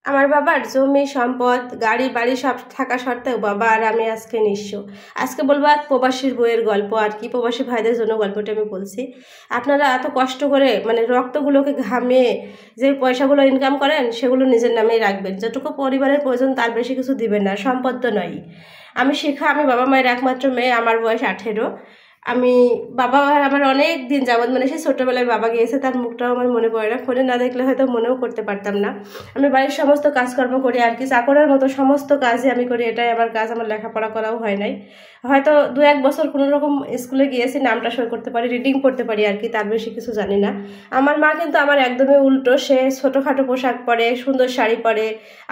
আমার বাবার জমি সম্পদ গাড়ি বাড়ি সব থাকা সত্ত্বেও বাবা আর আমি আজকে নিঃস্ব। আজকে বলবো এক প্রবাসীর বইয়ের গল্প আর কি, প্রবাসী ভাইদের জন্য গল্পটা আমি বলছি। আপনারা এত কষ্ট করে রক্তগুলোকে ঘামিয়ে যে পয়সাগুলো ইনকাম করেন সেগুলো নিজের নামেই রাখবেন, যেটুকু পরিবারের প্রয়োজন তার বেশি কিছু দিবেন না, সম্পদ তো নয়। আমি বাবা মায়ের একমাত্র মেয়ে, আমার বয়স 18। বাবা আমার অনেক দিন যাবৎ সেই ছোটবেলায় বাবা গিয়েছে, তার মুখটাও আমার মনে পড়ে না, ফোনে না দেখলে হয়তো মনেও করতে পারতাম না। আমি বাড়ির সমস্ত কাজকর্ম করি আর কি, চাকরের মতো সমস্ত কাজই আমি করি, এটাই আমার কাজ। আমার লেখাপড়া করাও হয় নাই, হয়তো 2-1 বছর কোনো রকম স্কুলে গিয়েছি, নামটা সই করতে পারি, রিডিং পড়তে পারি আর কি, তার বেশি কিছু জানি না। আমার মা কিন্তু আমার একদমই উল্টো, সে ছোটোখাটো পোশাক পরে, সুন্দর শাড়ি পরে,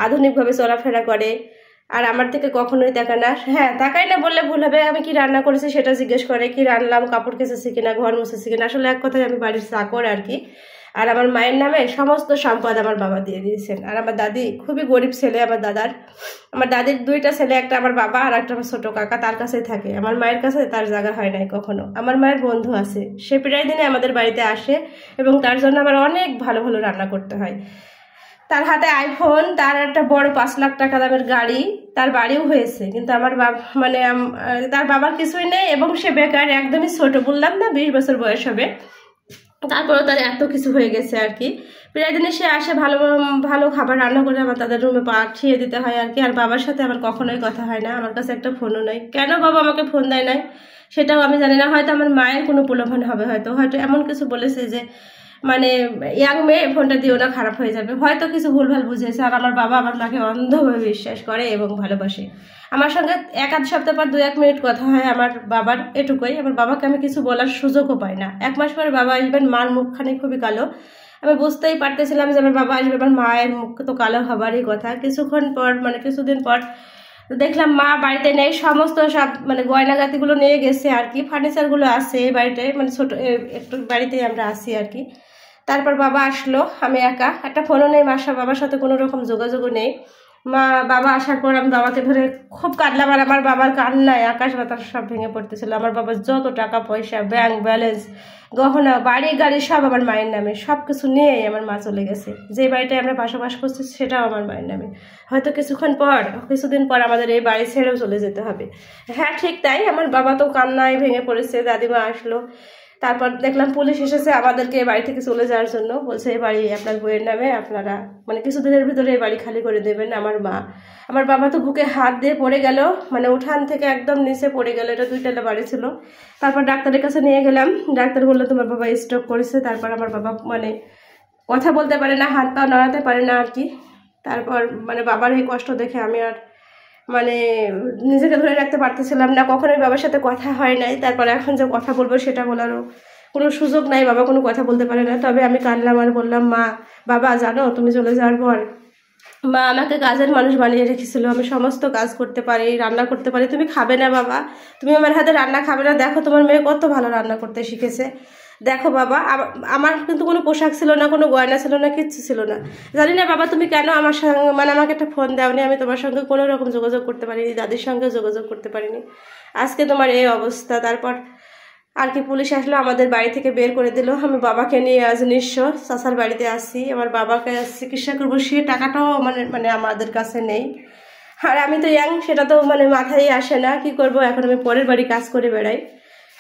আধুনিকভাবে চলাফেরা করে, আর আমার থেকে কখনোই তাকায় না। হ্যাঁ, তাকায় না বললে ভুল হবে, আমি কি রান্না করেছি সেটা জিজ্ঞেস করে, কি রান্নাম, কাপড় কেচেছি কিনা, ঘর মুছেছি কিনা। আসলে এক কথায় আমি বাড়ির চাকর আর কি। আর আমার মায়ের নামে সমস্ত সম্পদ আমার বাবা দিয়ে দিয়েছেন। আর আমার দাদি খুবই গরিব ছেলে, আমার দাদির 2টা ছেলে, একটা আমার বাবা আর একটা আমার ছোট কাকা, তার কাছেই থাকে। আমার মায়ের কাছে তার জায়গা হয় নাই কখনো। আমার মায়ের বন্ধু আছে, সে প্রায় দিনে আমাদের বাড়িতে আসে এবং তার জন্য আমার অনেক ভালো ভালো রান্না করতে হয়। তার হাতে আইফোন, তার একটা বড় 5 লাখ টাকা দামের গাড়ি, তার বাড়িও হয়েছে, কিন্তু আমার তার বাবার কিছুই নেই এবং সে বেকার, একদমই ছোট, বললাম না 20 বছর বয়স হবে। তারপরেও তার এত কিছু হয়ে গেছে আর কি। প্রায় দিনে সে আসে, ভালো ভালো খাবার রান্না করে আমার তাদের রুমে পাঠিয়ে দিতে হয় আর কি। আর বাবার সাথে আমার কখনোই কথা হয় না, আমার কাছে একটা ফোনও নাই। কেন বাবা আমাকে ফোন দেয় নাই সেটাও আমি জানি না। হয়তো আমার মায়ের কোনো প্রলোভন হবে, হয়তো এমন কিছু বলেছে যে ইয়াং মেয়ে ফোনটা দিও না, খারাপ হয়ে যাবে, হয়তো কিছু ভুলভাল বুঝেছে। আর আমার বাবা আমার মাকে অন্ধভাবে বিশ্বাস করে এবং ভালোবাসে। আমার সঙ্গে 1-8 সপ্তাহ পর 2-1 মিনিট কথা হয় আমার বাবার, এটুকুই। আমার বাবাকে আমি কিছু বলার সুযোগও পাই না। 1 মাস পরে বাবা আসবেন, মার মুখখানি খুবই কালো। আমি বুঝতেই পারতেছিলাম যে আমার বাবা আসবে, আমার মায়ের মুখ তো কালো হবারই কথা। কিছুদিন পর দেখলাম মা বাড়িতে নেই, সমস্ত সব গয়নাগাতিগুলো নিয়ে গেছে আর কি, ফার্নিচারগুলো আছে এই বাড়িতে, ছোট একটু বাড়িতেই আমরা আছি আর কি। তারপর বাবা আসলো, আমি একা, একটা ফোনও নেই, বাবার সাথে কোনো রকম যোগাযোগও নেই। বাবা আসার পর আমি বাবাকে ধরে খুব কাঁদলাম, আর আমার বাবার কান্নায় আকাশ বাতাস সব ভেঙে পড়তেছিল। আমার বাবার যত টাকা পয়সা, ব্যাংক ব্যালেন্স, গহনা, বাড়ি গাড়ি সব আমার মায়ের নামে, সব কিছু নিয়েই আমার মা চলে গেছে। যে বাড়িটায় আমরা বসবাস করছি সেটাও আমার মায়ের নামে। হয়তো কিছুদিন পর আমাদের এই বাড়ি ছেড়েও চলে যেতে হবে। হ্যাঁ, ঠিক তাই, আমার বাবা তো কান্নায় ভেঙে পড়েছে। দাদিমা আসলো, তারপর দেখলাম পুলিশ এসেছে আমাদেরকে বাড়ি থেকে চলে যাওয়ার জন্য, বলছে এই বাড়ি আপনার বইয়ের নামে, আপনারা কিছুদিনের ভিতরে এই বাড়ি খালি করে দেবেন। আমার বাবা তো বুকে হাত দিয়ে পড়ে গেল, উঠান থেকে একদম নিচে পড়ে গেল। এটা 2 তলা বাড়ি ছিল। তারপর ডাক্তারের কাছে নিয়ে গেলাম, ডাক্তার বললো তোমার বাবা স্ট্রোক করেছে। তারপর আমার বাবা কথা বলতে পারে না, হাত পা নড়াতে পারে না আর কি। তারপর বাবার এই কষ্ট দেখে আমি আর নিজেকে ধরে রাখতে পারতেছিলাম না, কখনোই বাবার সাথে কথা হয় নাই। তারপর এখন যে কথা বলবো সেটা বলারও কোনো সুযোগ নাই, বাবা কোনো কথা বলতে পারে না। তবে আমি কাঁদলাম আর বললাম, বাবা জানো তুমি চলে যাওয়ার পর মা আমাকে কাজের মানুষ বানিয়ে রেখেছিল, আমি সমস্ত কাজ করতে পারি, রান্না করতে পারি। তুমি খাবে না বাবা, তুমি আমার হাতে রান্না খাবে না? দেখো তোমার মেয়ে কত ভালো রান্না করতে শিখেছে। দেখো বাবা, আমার কিন্তু কোনো পোশাক ছিল না, কোনো গয়না ছিল না, কিচ্ছু ছিল না। জানি না বাবা তুমি কেন আমার সঙ্গে আমাকে একটা ফোন দাওনি, আমি তোমার সঙ্গে কোনো রকম যোগাযোগ করতে পারিনি, দাদির সঙ্গে যোগাযোগ করতে পারিনি, আজকে তোমার এই অবস্থা। তারপর আর কি পুলিশ আসলো, আমাদের বাড়ি থেকে বের করে দিল। আমি বাবাকে নিয়ে আজ নিঃস্ব চাচার বাড়িতে আসি। আমার বাবাকে চিকিৎসা করবো, সে টাকাটাও আমাদের কাছে নেই। আর আমি তো ইয়াং, সেটা তো মাথায় আসে না, কি করব। এখন আমি পরের বাড়ি কাজ করে বেড়াই,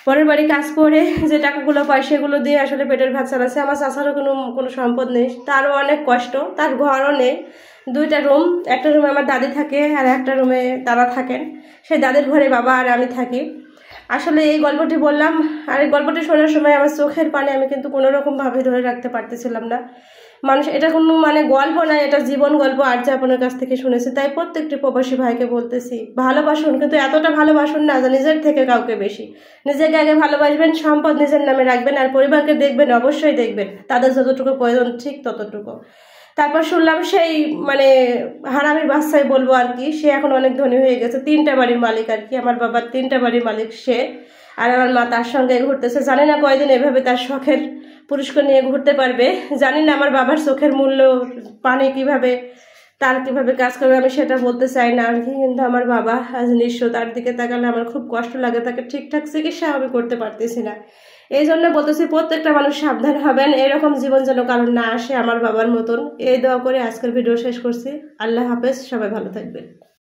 পরের বাড়ি কাজ করে যে টাকাগুলো পাই সেগুলো দিয়ে আসলে পেটের ভাত চালাচ্ছে। আমার চাচারও কোনো সম্পদ নেই, তারও অনেক কষ্ট, তার ঘরও নেই। 2টা রুম, একটা রুমে আমার দাদি থাকে আর একটা রুমে দাদা থাকেন। সেই দাদির ঘরে বাবা আর আমি থাকি। আসলে এই গল্পটি বললাম, আর এই গল্পটি শোনার সময় আমার চোখের পানি আমি কিন্তু কোনো রকমভাবে ধরে রাখতে পারতেছিলাম না। এটা কোনো গল্প না, এটা জীবন গল্প, আর যে আপনার কাছ থেকে শুনেছি। তাই প্রত্যেকটি প্রবাসী ভাইকে বলতেছি, ভালোবাসুন, কিন্তু এতটা ভালোবাসুন না যে নিজের থেকে কাউকে বেশি। নিজেকে আগে ভালোবাসবেন, সম্পদ নিজের নামে রাখবেন, আর পরিবারকে দেখবেন, অবশ্যই দেখবেন, তাদের যতটুকু প্রয়োজন ঠিক ততটুকু। তারপর শুনলাম সেই হারামির বাচ্চাই বলবো আর কি, সে এখন অনেক ধনী হয়ে গেছে, 3টা বাড়ির মালিক আর কি। আমার বাবার 3টা বাড়ির মালিক সে, আর আমার মা তার সঙ্গে ঘুরতেছে। জানি না কয়দিন এভাবে তার শখের পুরুষকে নিয়ে ঘুরতে পারবে। জানি না আমার বাবার চোখের মূল্য পানি কিভাবে কাজ করবে, আমি সেটা বলতে চাই না আর কি। কিন্তু আমার বাবা আজ নিঃস্ব, তার দিকে তাকালে আমার খুব কষ্ট লাগে। তাকে ঠিকঠাক চিকিৎসা আমি করতে পারতেছি না। এই জন্য বলতেছি প্রত্যেকটা মানুষ সাবধান হবেন, এরকম জীবন যেন কারণ না আসে আমার বাবার মতন। এই দোয়া করে আজকের ভিডিও শেষ করছি। আল্লাহ হাফেজ, সবাই ভালো থাকবেন।